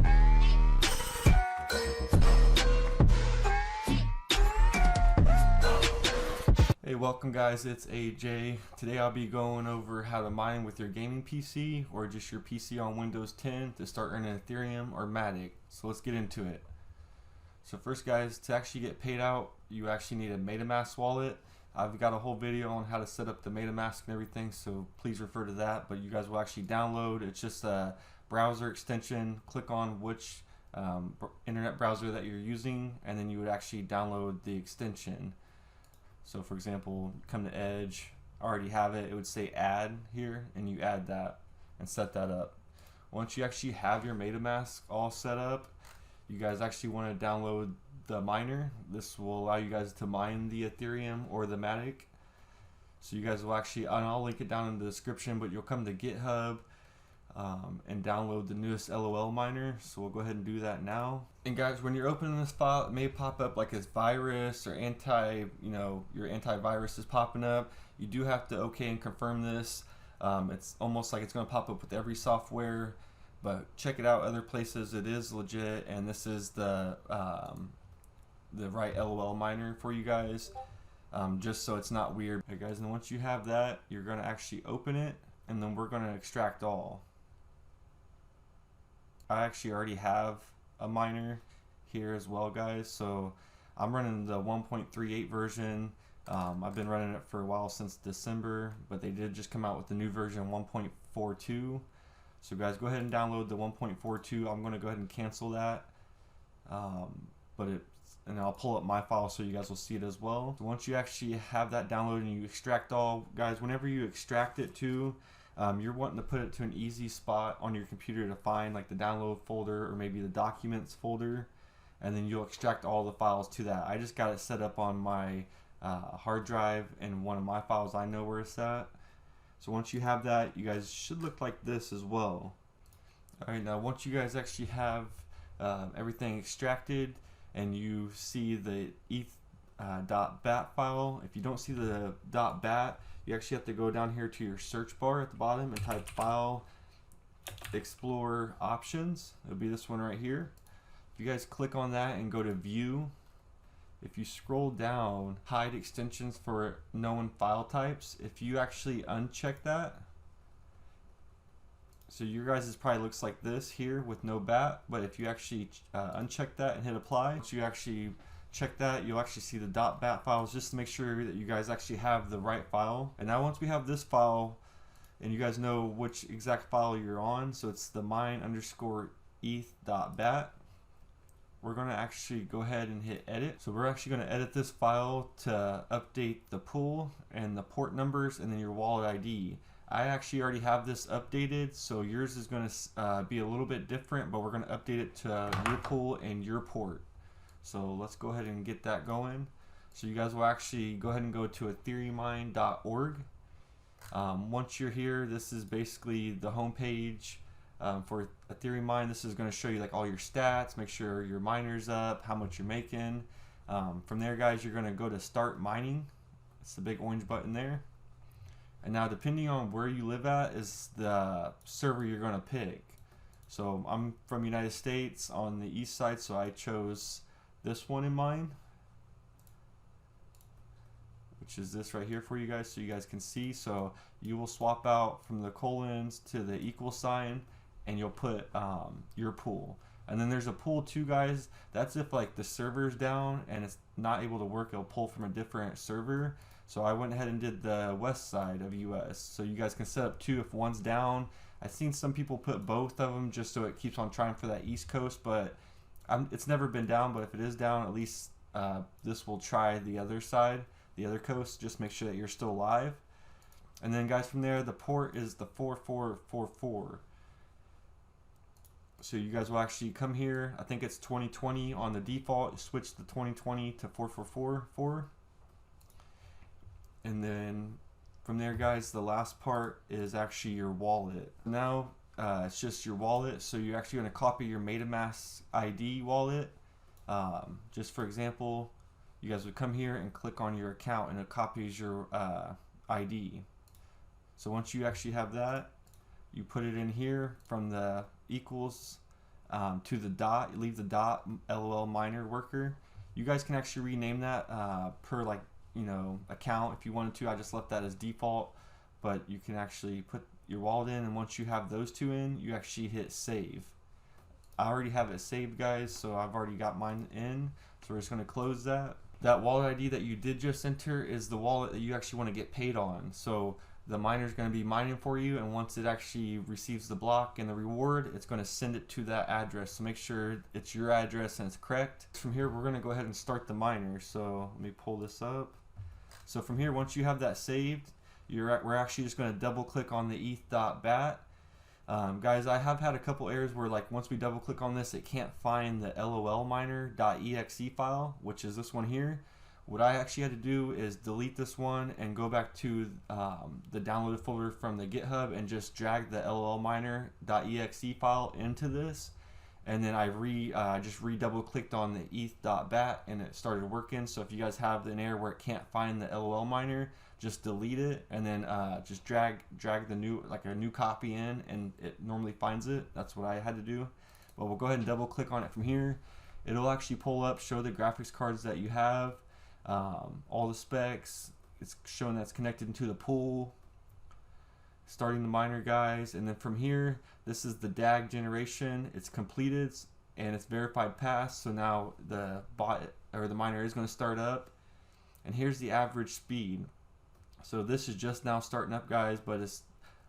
Hey, welcome guys, it's AJ. Today I'll be going over how to mine with your gaming PC or just your PC on Windows 10 to start earning Ethereum or Matic. So let's get into it. So first guys, to actually get paid out, you actually need a metamask wallet. I've got a whole video on how to set up the metamask and everything, so please refer to that. But you guys will actually download, it's just a browser extension. Click on which internet browser that you're using, and then you would actually download the extension. So for example, come to Edge, I already have it, it would say add here, and you add that and set that up. Once you actually have your metamask all set up, you guys actually want to download the miner. This will allow you guys to mine the Ethereum or the Matic. So you guys will actually, and I'll link it down in the description, but you'll come to GitHub and download the newest LOL miner. So we'll go ahead and do that now. And guys, when you're opening this file, it may pop up like it's virus or your antivirus is popping up. You do have to okay and confirm this. It's almost like it's going to pop up with every software, but check it out other places. It is legit, and this is the right LOL miner for you guys, just so it's not weird. Okay guys, and once you have that, you're going to actually open it, and then we're going to extract all. I actually already have a miner here as well guys, so I'm running the 1.38 version. I've been running it for a while, since December, but they did just come out with the new version 1.42. So guys, go ahead and download the 1.42. I'm going to go ahead and cancel that, and I'll pull up my file so you guys will see it as well. So once you actually have that downloaded and you extract all, guys, whenever you extract it too, you're wanting to put it to an easy spot on your computer to find, like the download folder or maybe the documents folder, and then you'll extract all the files to that. I just got it set up on my hard drive, and one of my files I know where it's at. So once you have that, you guys should look like this as well. Alright, now once you guys actually have everything extracted and you see the eth.bat file, if you don't see the .bat, you actually have to go down here to your search bar at the bottom and type file explore options. It'll be this one right here. If you guys click on that and go to view, if you scroll down, hide extensions for known file types, if you actually uncheck that, so your guys' probably looks like this here with no bat, but if you actually uncheck that and hit apply, once you actually check that, you'll actually see the .bat files, just to make sure that you guys actually have the right file. And now once we have this file, and you guys know which exact file you're on, so it's the mine_eth.bat, we're going to actually go ahead and hit edit. So we're actually going to edit this file to update the pool and the port numbers and then your wallet ID. I actually already have this updated, so yours is going to be a little bit different, but we're going to update it to your pool and your port. So let's go ahead and get that going. So you guys will actually go ahead and go to ethereumine.org. Once you're here, this is basically the home page for Ethereum Mine. This is going to show you like all your stats, make sure your miner's up, how much you're making. From there guys, you're going to go to start mining. It's the big orange button there. And now depending on where you live at is the server you're going to pick. So I'm from United States on the east side, so I chose this one in mind, which is this right here for you guys, so you guys can see. So you will swap out from the colons to the equal sign, and you'll put your pool. And then there's a pool too guys, that's if like the server's down and it's not able to work, it'll pull from a different server. So I went ahead and did the west side of US, so you guys can set up two if one's down. I've seen some people put both of them just so it keeps on trying for that east coast, but it's never been down. But if it is down, at least this will try the other side, the other coast, just make sure that you're still live. And then guys, from there, the port is the 4444. So you guys will actually come here, I think it's 2020 on the default, switch the 2020 to 4444. And then from there guys, the last part is actually your wallet. Now it's just your wallet, so you're actually going to copy your metamask ID wallet. Just for example, you guys would come here and click on your account and it copies your ID. So once you actually have that, you put it in here from the equals to the dot, leave the dot LOL miner worker. You guys can actually rename that per like, you know, account if you wanted to. I just left that as default, but you can actually put your wallet in, and once you have those two in, you actually hit save. I already have it saved, guys, so I've already got mine in, so we're just going to close that. That wallet ID that you did just enter is the wallet that you actually want to get paid on. So the miner is going to be mining for you, and once it actually receives the block and the reward, it's going to send it to that address. So make sure it's your address and it's correct. From here, we're going to go ahead and start the miner. So let me pull this up. So from here, once you have that saved, we're actually just going to double click on the eth.bat. Guys, I have had a couple errors where, like, once we double click on this, it can't find the lolminer.exe file, which is this one here. What I actually had to do is delete this one and go back to the downloaded folder from the GitHub and just drag the lolminer.exe file into this. And then I just double clicked on the eth.bat and it started working. So if you guys have an error where it can't find the LOL miner, just delete it and then just drag the new copy in, and it normally finds it. That's what I had to do. But we'll go ahead and double click on it from here. It'll actually pull up, show the graphics cards that you have, all the specs. It's showing that's connected into the pool. Starting the miner, guys, and then from here, this is the DAG generation. It's completed and it's verified pass. So now the bot or the miner is going to start up, and here's the average speed. So this is just now starting up, guys, but it's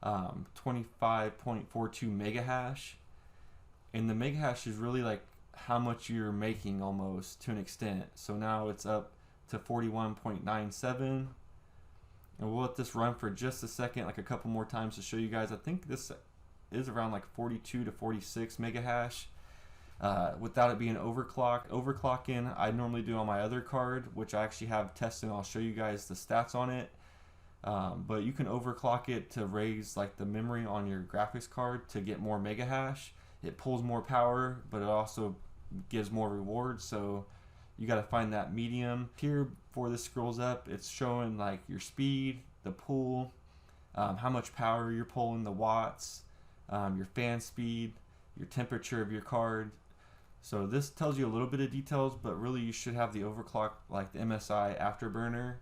25.42 mega hash, and the mega hash is really like how much you're making almost to an extent. So now it's up to 41.97. And we'll let this run for just a second, like a couple more times to show you guys. I think this is around like 42 to 46 mega hash without it being overclocked. Overclocking I normally do on my other card, which I actually have tested, and I'll show you guys the stats on it. But you can overclock it to raise like the memory on your graphics card to get more mega hash. It pulls more power, but it also gives more rewards. So you got to find that medium. Here, before this scrolls up, it's showing like your speed, the pull, how much power you're pulling, the watts, your fan speed, your temperature of your card. So this tells you a little bit of details, but really you should have the overclock, like the MSI afterburner.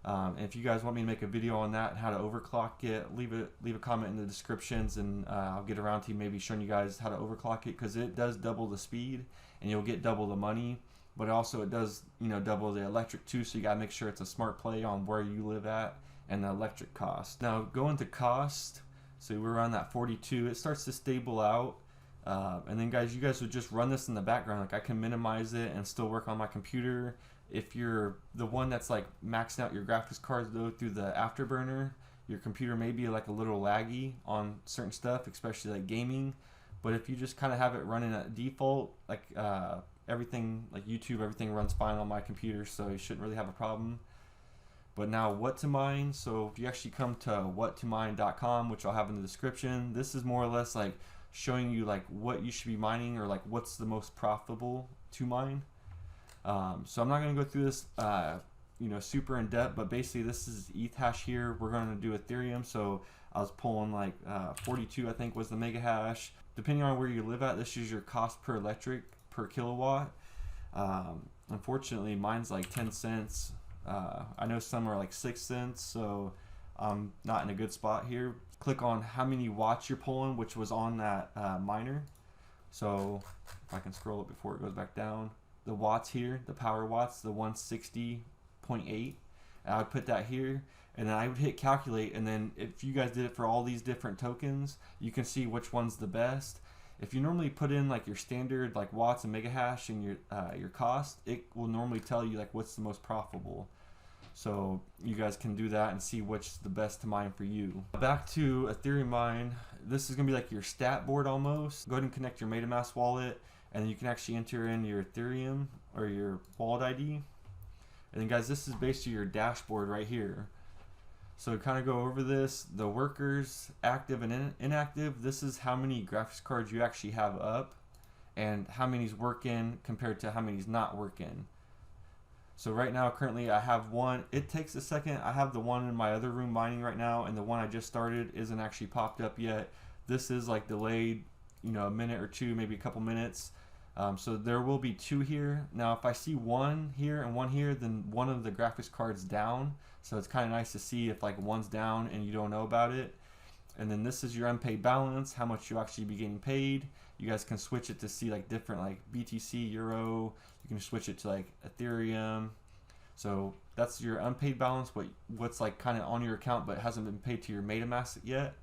And if you guys want me to make a video on that and how to overclock it, leave a comment in the descriptions, and I'll get around to maybe showing you guys how to overclock it, because it does double the speed and you'll get double the money. But also it does, you know, double the electric too, so you gotta make sure it's a smart play on where you live at and the electric cost. Now going to cost, so we're around that 42. It starts to stable out, and then guys, you guys would just run this in the background. Like I can minimize it and still work on my computer. If you're the one that's like maxing out your graphics cards though through the afterburner, your computer may be like a little laggy on certain stuff, especially like gaming. But if you just kind of have it running at default, like everything, like YouTube, everything runs fine on my computer, so you shouldn't really have a problem. But now what to mine. So if you actually come to whattomine.com, which I'll have in the description, this is more or less like showing you like what you should be mining, or like what's the most profitable to mine. So I'm not going to go through this you know, super in depth, but basically this is ETH hash here. We're going to do Ethereum, so I was pulling like 42 I think was the mega hash. Depending on where you live at, this is your cost per kilowatt. Unfortunately mine's like 10 cents. I know some are like 6 cents, so I'm not in a good spot here. Click on how many watts you're pulling, which was on that miner. So if I can scroll it before it goes back down, the watts here, the power watts, the 160.8, I would put that here, and then I would hit calculate, and then if you guys did it for all these different tokens, you can see which one's the best. If you normally put in like your standard like watts and mega hash and your cost, it will normally tell you like what's the most profitable. So you guys can do that and see which's the best to mine for you. Back to Ethereum mine. This is gonna be like your stat board almost. Go ahead and connect your MetaMask wallet, and you can actually enter in your Ethereum or your wallet ID. And then guys, this is basically your dashboard right here. So kind of go over this, the workers, active and inactive. This is how many graphics cards you actually have up and how many's working compared to how many's not working. So right now, currently I have one. It takes a second. I have the one in my other room mining right now, and the one I just started isn't actually popped up yet. This is like delayed a minute or two, maybe a couple minutes. So there will be 2 here. Now if I see 1 here and 1 here, then one of the graphics cards down. So it's kind of nice to see if like one's down and you don't know about it. And then this is your unpaid balance, how much you actually be getting paid. You guys can switch it to see like different like BTC, Euro. You can switch it to like Ethereum. So that's your unpaid balance, what's like kind of on your account but hasn't been paid to your MetaMask yet.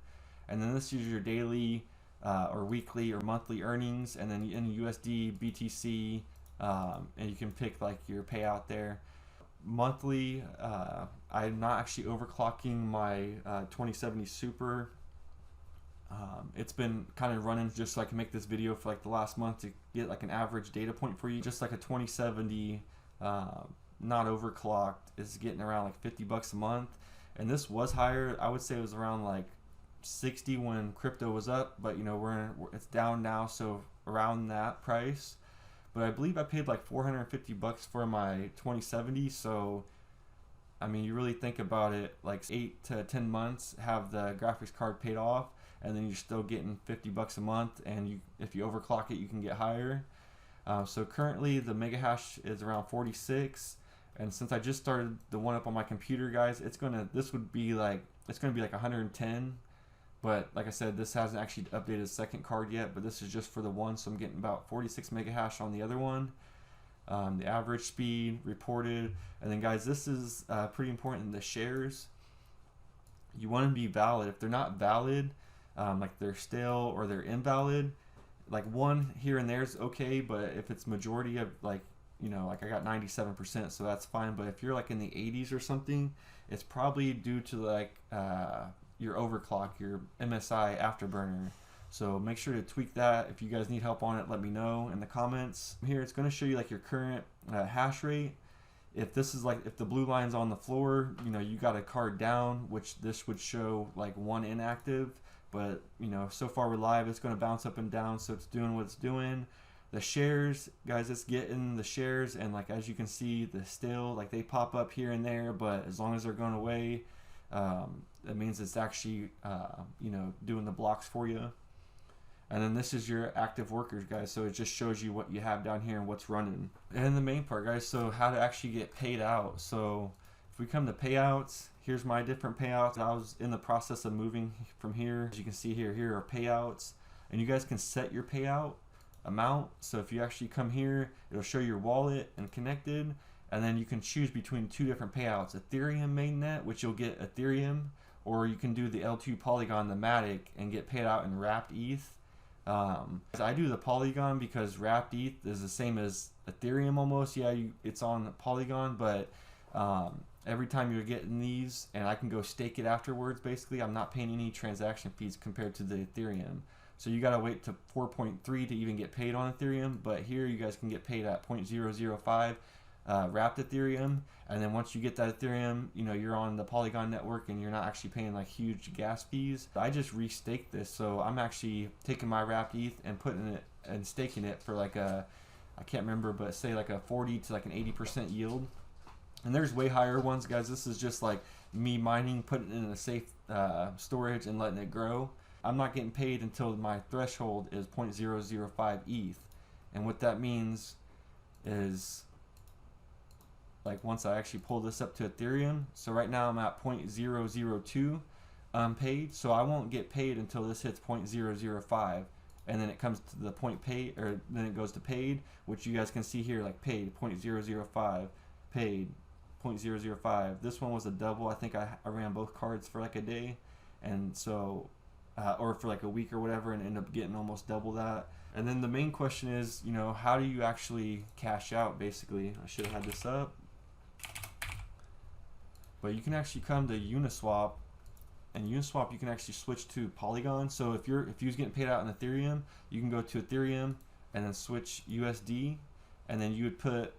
And then this is your daily or weekly or monthly earnings, and then in USD, BTC, and you can pick like your payout there. Monthly, I'm not actually overclocking my 2070 Super. It's been kind of running just so I can make this video for like the last month to get like an average data point for you. Just like a 2070 not overclocked is getting around like $50 a month, and this was higher. I would say it was around like 60 when crypto was up, but it's down now, so around that price. But I believe I paid like $450 for my 2070. So I mean, you really think about it, like 8 to 10 months, have the graphics card paid off, and then you're still getting $50 a month, and if you overclock it, you can get higher. So currently the mega hash is around 46, and since I just started the one up on my computer, guys, this would be like, it's gonna be like 110. But like I said, this hasn't actually updated the second card yet, but this is just for the one, so I'm getting about 46 mega hash on the other one. The average speed reported, and then guys, this is pretty important, the shares. You want to be valid. If they're not valid, like they're stale or they're invalid, like one here and there is okay, but if it's majority of like I got 97%, so that's fine. But if you're like in the 80s or something, it's probably due to like your overclock, your MSI afterburner. So make sure to tweak that. If you guys need help on it, let me know in the comments. Here it's going to show you like your current hash rate. If this is like, if the blue line's on the floor, you got a card down, which this would show like 1 inactive. But so far we're live, it's going to bounce up and down, so it's doing what it's doing. The shares, guys, it's getting the shares, and like as you can see, the still, like they pop up here and there, but as long as they're going away, that means it's actually doing the blocks for you. And then this is your active workers, guys, so it just shows you what you have down here and what's running. And the main part, guys, so how to actually get paid out. So if we come to payouts, here's my different payouts. I was in the process of moving from here. As you can see here are payouts, and you guys can set your payout amount. So if you actually come here, it'll show your wallet and connected, and then you can choose between 2 different payouts: Ethereum mainnet, which you'll get Ethereum, or you can do the L2 Polygon, the Matic, and get paid out in wrapped ETH. I do the Polygon because wrapped ETH is the same as Ethereum almost. Yeah, it's on the Polygon, but every time you're getting these, and I can go stake it afterwards, basically I'm not paying any transaction fees compared to the Ethereum. So you gotta wait to 4.3 to even get paid on Ethereum, but here you guys can get paid at 0.005 wrapped Ethereum, and then once you get that Ethereum, you're on the Polygon network and you're not actually paying like huge gas fees. I just restaked this, so I'm actually taking my wrapped ETH and putting it and staking it for like I can't remember, but say like a 40 to like an 80% yield. And there's way higher ones, guys. This is just like me mining, putting it in a safe storage and letting it grow. I'm not getting paid until my threshold is 0.005 ETH. And what that means is, like, once I actually pull this up to Ethereum, so right now I'm at 0.002 paid, so I won't get paid until this hits 0.005, and then it comes to the point paid, or then it goes to paid, which you guys can see here, like paid 0.005, paid 0.005. This one was a double. I think I ran both cards for like a day, and so or for like a week or whatever, and end up getting almost double that. And then the main question is, how do you actually cash out, basically? I should have had this up. But you can actually come to Uniswap, and Uniswap you can actually switch to Polygon. So if you was getting paid out in Ethereum, you can go to Ethereum and then switch USD, and then you would put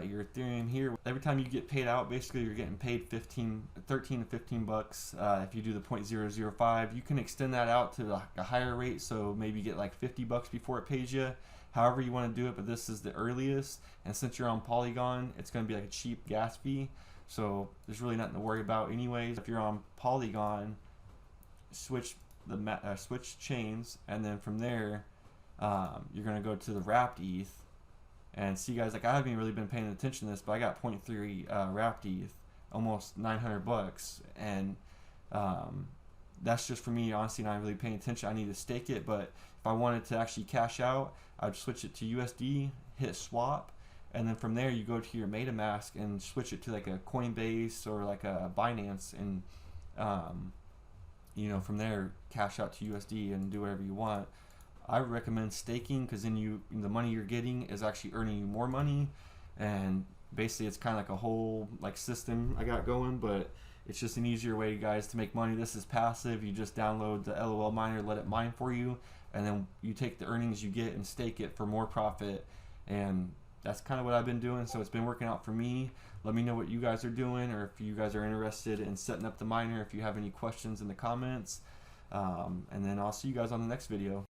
your Ethereum here. Every time you get paid out, basically you're getting paid 13 to 15 bucks. If you do the 0.005, you can extend that out to a higher rate, so maybe get like 50 bucks before it pays you. However you want to do it, but this is the earliest, and since you're on Polygon, it's going to be like a cheap gas fee, so there's really nothing to worry about anyways. If you're on Polygon, switch chains, and then from there you're going to go to the wrapped ETH and see, guys, like I haven't really been paying attention to this, but I got 0.3 wrapped ETH, almost 900 bucks, and that's just for me, honestly, not really paying attention. I need to stake it, but if I wanted to actually cash out, I'd switch it to USD, hit swap, and then from there you go to your metamask and switch it to like a Coinbase or like a Binance, and you know, from there cash out to USD and do whatever you want. I recommend staking, because then the money you're getting is actually earning you more money, and basically it's kind of like a whole like system I got going, but it's just an easier way, guys, to make money. This is passive. You just download the LOL miner, let it mine for you, and then you take the earnings you get and stake it for more profit. And that's kind of what I've been doing, so it's been working out for me. Let me know what you guys are doing, or if you guys are interested in setting up the miner, if you have any questions in the comments. And then I'll see you guys on the next video.